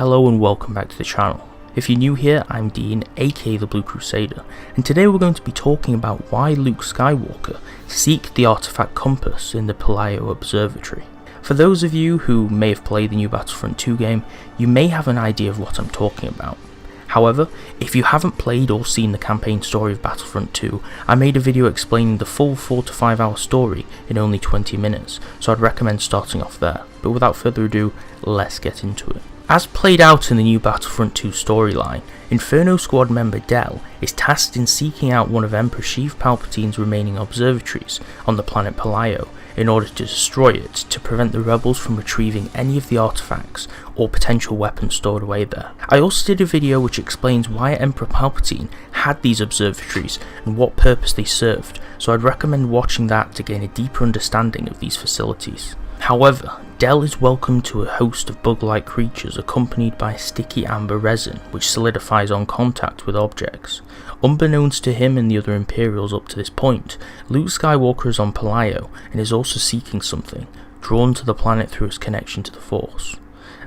Hello and welcome back to the channel. If you're new here, I'm Dean, aka the Blue Crusader, and today we're going to be talking about why Luke Skywalker seeked the artifact compass in the Plagueis observatory. For those of you who may have played the new Battlefront 2 game, you may have an idea of what I'm talking about. However, if you haven't played or seen the campaign story of Battlefront 2, I made a video explaining the full 4 to 5 hour story in only 20 minutes, so I'd recommend starting off there. But without further ado, let's get into it. As played out in the new Battlefront 2 storyline, Inferno Squad member Del is tasked in seeking out one of Emperor Sheev Palpatine's remaining observatories on the planet Plagueis in order to destroy it to prevent the rebels from retrieving any of the artifacts or potential weapons stored away there. I also did a video which explains why Emperor Palpatine had these observatories and what purpose they served, so I'd recommend watching that to gain a deeper understanding of these facilities. However, Del is welcomed to a host of bug-like creatures accompanied by sticky amber resin which solidifies on contact with objects. Unbeknownst to him and the other Imperials up to this point, Luke Skywalker is on Plagueis and is also seeking something, drawn to the planet through his connection to the Force.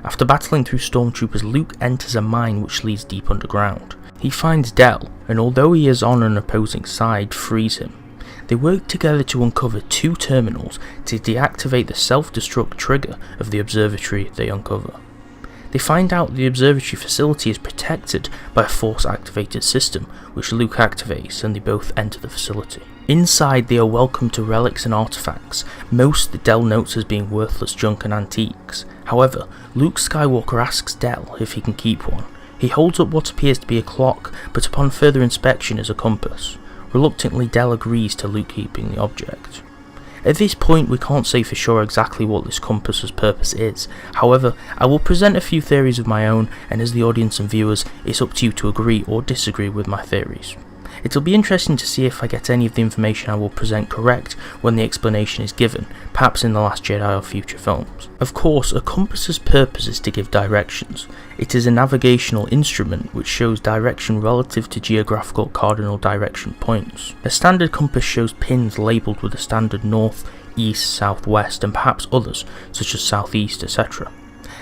After battling through stormtroopers, Luke enters a mine which leads deep underground. He finds Del, and although he is on an opposing side, frees him. They work together to uncover 2 terminals to deactivate the self-destruct trigger of the observatory they uncover. They find out the observatory facility is protected by a Force-activated system, which Luke activates, and they both enter the facility. Inside, they are welcomed to relics and artifacts, most that Del notes as being worthless junk and antiques. However, Luke Skywalker asks Del if he can keep one. He holds up what appears to be a clock, but upon further inspection is a compass. Reluctantly, Del agrees to Luke keeping the object. At this point, we can't say for sure exactly what this compass's purpose is. However, I will present a few theories of my own, and as the audience and viewers, it's up to you to agree or disagree with my theories. It'll be interesting to see if I get any of the information I will present correct when the explanation is given, perhaps in The Last Jedi or future films. Of course, a compass's purpose is to give directions. It is a navigational instrument which shows direction relative to geographical cardinal direction points. A standard compass shows pins labelled with a standard north, east, southwest, and perhaps others, such as southeast, etc.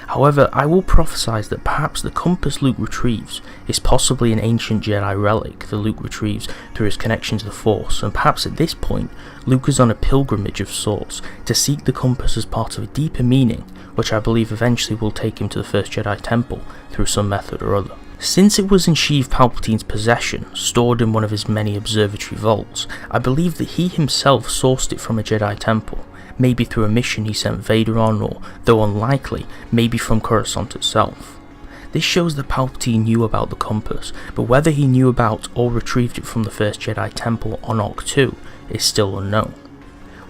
However, I will prophesize that perhaps the compass Luke retrieves is possibly an ancient Jedi relic that Luke retrieves through his connection to the Force, and perhaps at this point, Luke is on a pilgrimage of sorts to seek the compass as part of a deeper meaning, which I believe eventually will take him to the first Jedi Temple through some method or other. Since it was in Sheev Palpatine's possession, stored in one of his many observatory vaults, I believe that he himself sourced it from a Jedi Temple. Maybe through a mission he sent Vader on, or, though unlikely, maybe from Coruscant itself. This shows that Palpatine knew about the compass, but whether he knew about or retrieved it from the first Jedi Temple on Ach-Toe is still unknown.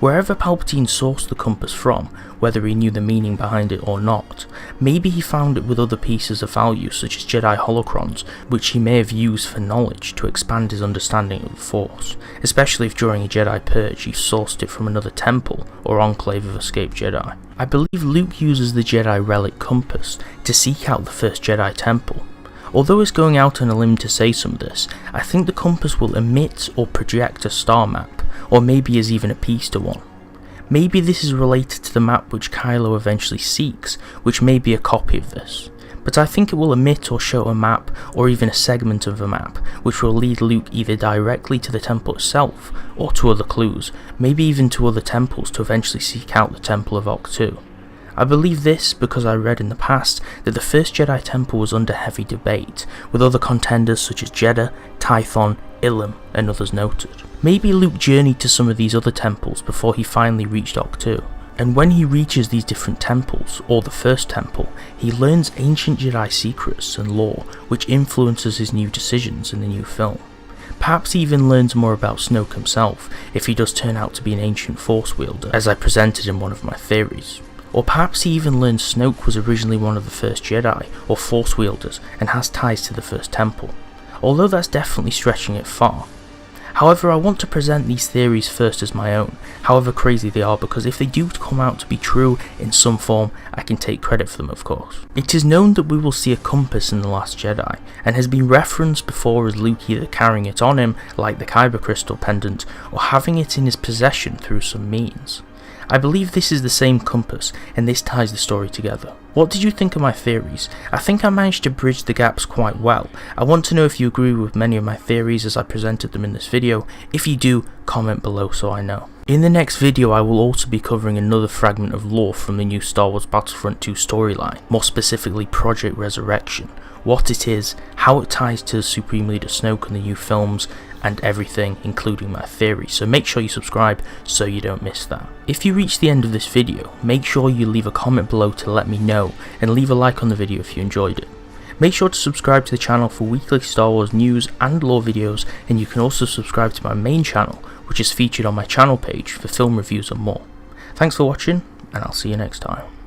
Wherever Palpatine sourced the compass from, whether he knew the meaning behind it or not, maybe he found it with other pieces of value such as Jedi holocrons, which he may have used for knowledge to expand his understanding of the Force, especially if during a Jedi purge he sourced it from another temple or enclave of escaped Jedi. I believe Luke uses the Jedi relic compass to seek out the first Jedi Temple. Although it's going out on a limb to say some of this, I think the compass will emit or project a star map, or maybe is even a piece to one. Maybe this is related to the map which Kylo eventually seeks, which may be a copy of this. But I think it will emit or show a map, or even a segment of a map, which will lead Luke either directly to the temple itself, or to other clues, maybe even to other temples to eventually seek out the Temple of Ach-Toe. I believe this because I read in the past that the first Jedi Temple was under heavy debate, with other contenders such as Jeddah, Tython, Ilum, and others noted. Maybe Luke journeyed to some of these other temples before he finally reached Ach-Toe, and when he reaches these different temples, or the first temple, he learns ancient Jedi secrets and lore which influences his new decisions in the new film. Perhaps he even learns more about Snoke himself if he does turn out to be an ancient Force wielder, as I presented in one of my theories. Or perhaps he even learns Snoke was originally one of the first Jedi, or Force wielders, and has ties to the first temple, although that's definitely stretching it far. However, I want to present these theories first as my own, however crazy they are, because if they do come out to be true in some form, I can take credit for them, of course. It is known that we will see a compass in The Last Jedi, and has been referenced before as Luke either carrying it on him, like the Kyber crystal pendant, or having it in his possession through some means. I believe this is the same compass, and this ties the story together. What did you think of my theories? I think I managed to bridge the gaps quite well. I want to know if you agree with many of my theories as I presented them in this video. If you do, comment below so I know. In the next video I will also be covering another fragment of lore from the new Star Wars Battlefront 2 storyline, more specifically Project Resurrection, what it is, how it ties to Supreme Leader Snoke and the new films, and everything including my theories, so make sure you subscribe so you don't miss that. If you reach the end of this video, make sure you leave a comment below to let me know, and leave a like on the video if you enjoyed it. Make sure to subscribe to the channel for weekly Star Wars news and lore videos, and you can also subscribe to my main channel, which is featured on my channel page for film reviews and more. Thanks for watching, and I'll see you next time.